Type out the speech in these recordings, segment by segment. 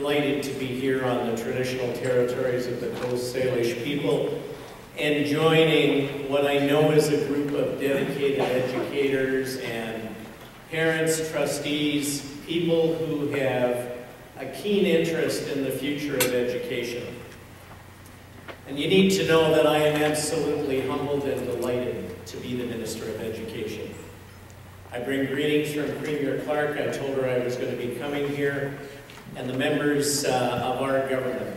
delighted to be here on the traditional territories of the Coast Salish people and joining what I know is a group of dedicated educators and parents, trustees, people who have a keen interest in the future of education. And you need to know that I am absolutely humbled and delighted to be the Minister of Education. I bring greetings from Premier Clark. I told her I was going to be coming here, and the members of our government.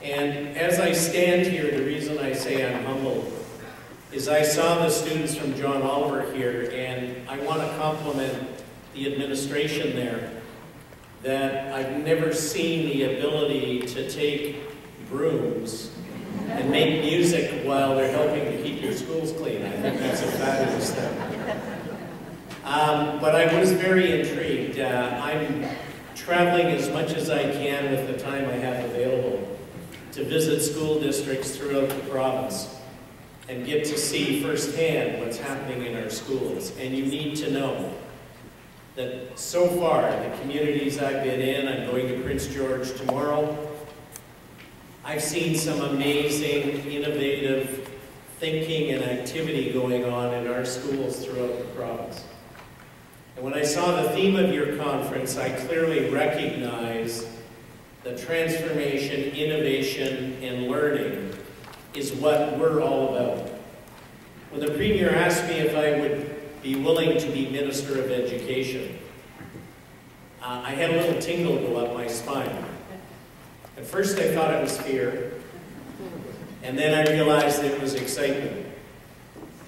And as I stand here, the reason I say I'm humbled is I saw the students from John Oliver here, and I want to compliment the administration there that I've never seen the ability to take brooms and make music while they're helping to keep your schools clean. I think that's a fabulous thing. But I was very intrigued. I'm traveling as much as I can with the time I have available to visit school districts throughout the province and get to see firsthand what's happening in our schools. And you need to know that so far, the communities I've been in, I'm going to Prince George tomorrow, I've seen some amazing, innovative thinking and activity going on in our schools throughout the province. And when I saw the theme of your conference, I clearly recognize that transformation, innovation, and learning is what we're all about. When the Premier asked me if I would be willing to be Minister of Education, I had a little tingle go up my spine. At first I thought it was fear, and then I realized it was excitement.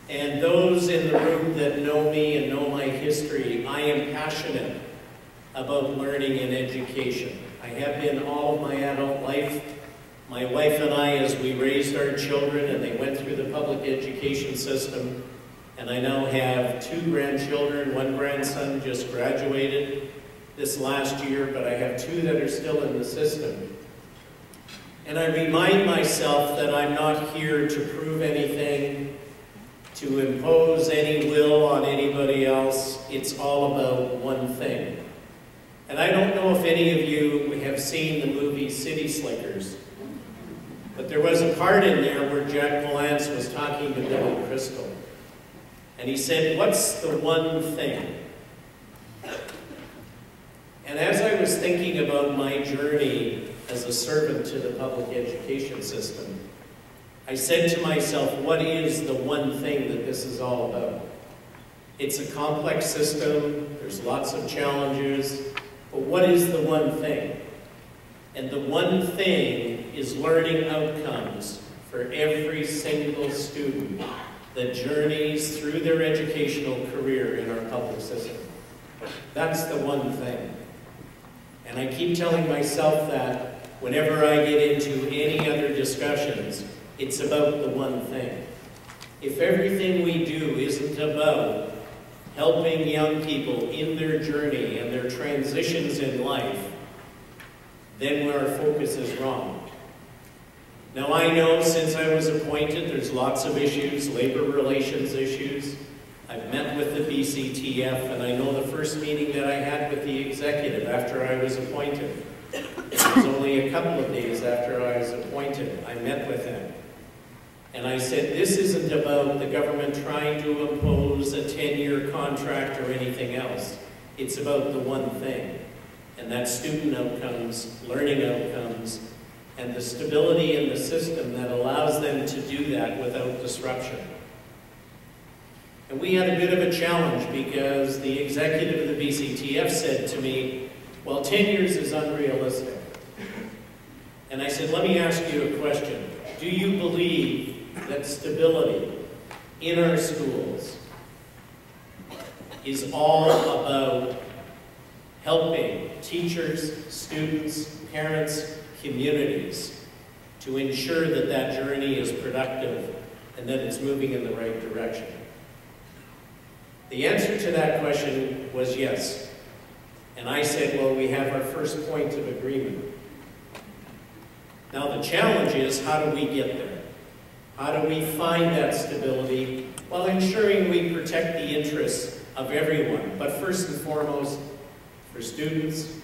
And those in the room that know me and know my history, I am passionate about learning and education. I have been all of my adult life. My wife and I, as we raised our children and they went through the public education system, and I now have 2 grandchildren. 1 grandson just graduated this last year, but I have 2 that are still in the system. And I remind myself that I'm not here to prove anything, to impose any will on anybody else. It's all about one thing. And I don't know if any of you have seen the movie City Slickers, but there was a part in there where Jack Palance was talking to Billy Crystal. And he said, "What's the one thing?" And as I was thinking about my journey as a servant to the public education system, I said to myself, what is the one thing that this is all about? It's a complex system, there's lots of challenges, but what is the one thing? And the one thing is learning outcomes for every single student that journeys through their educational career in our public system. That's the one thing. And I keep telling myself that whenever I get into any other discussions, it's about the one thing. If everything we do isn't about helping young people in their journey and their transitions in life, then our focus is wrong. Now I know since I was appointed, there's lots of issues, labor relations issues. I've met with the BCTF, and I know the first meeting that I had with the executive after I was appointed, it was only a couple of days after I was appointed, I met with him. And I said, this isn't about the government trying to impose a 10-year contract or anything else. It's about the one thing, and that's student outcomes, learning outcomes, and the stability in the system that allows them to do that without disruption. And we had a bit of a challenge because the executive of the BCTF said to me, well, 10 years is unrealistic. And I said, let me ask you a question. Do you believe that stability in our schools is all about helping teachers, students, parents, communities to ensure that that journey is productive and that it's moving in the right direction? The answer to that question was yes. And I said, well, we have our first point of agreement. Now the challenge is, how do we get there? How do we find that stability while ensuring we protect the interests of everyone, but first and foremost, for students,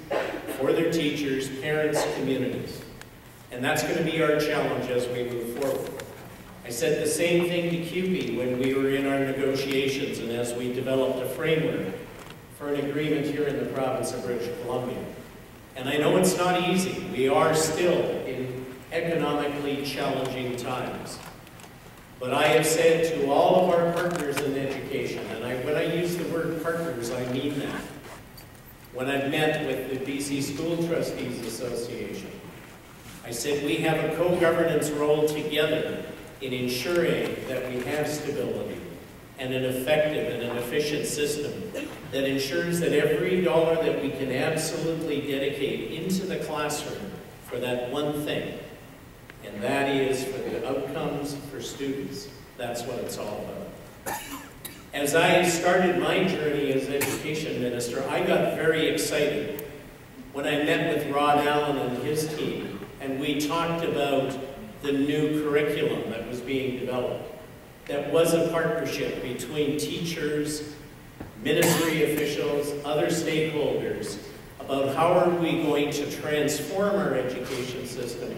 for their teachers, parents, communities. And that's going to be our challenge as we move forward. I said the same thing to CUPE when we were in our negotiations and as we developed a framework for an agreement here in the province of British Columbia. And I know it's not easy. We are still in economically challenging times. But I have said to all of our partners in education, and when I use the word partners, I mean that. When I've met with the BC School Trustees Association, I said we have a co-governance role together in ensuring that we have stability and an effective and an efficient system that ensures that every dollar that we can absolutely dedicate into the classroom for that one thing, and that is for the outcomes for students. That's what it's all about. As I started my journey as education minister, I got very excited when I met with Rod Allen and his team, and we talked about the new curriculum that was being developed. That was a partnership between teachers, ministry officials, other stakeholders, about how are we going to transform our education system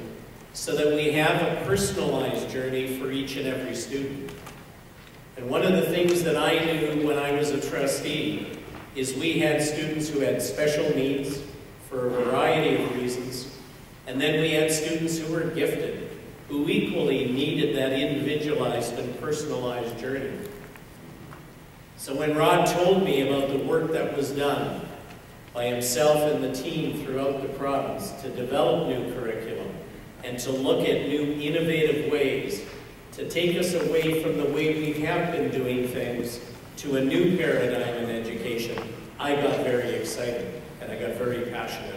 so that we have a personalized journey for each and every student. And one of the things that I knew when I was a trustee is we had students who had special needs for a variety of reasons, and then we had students who were gifted, who equally needed that individualized and personalized journey. So when Rod told me about the work that was done by himself and the team throughout the province to develop new curriculum and to look at new innovative ways to take us away from the way we have been doing things to a new paradigm in education, I got very excited and I got very passionate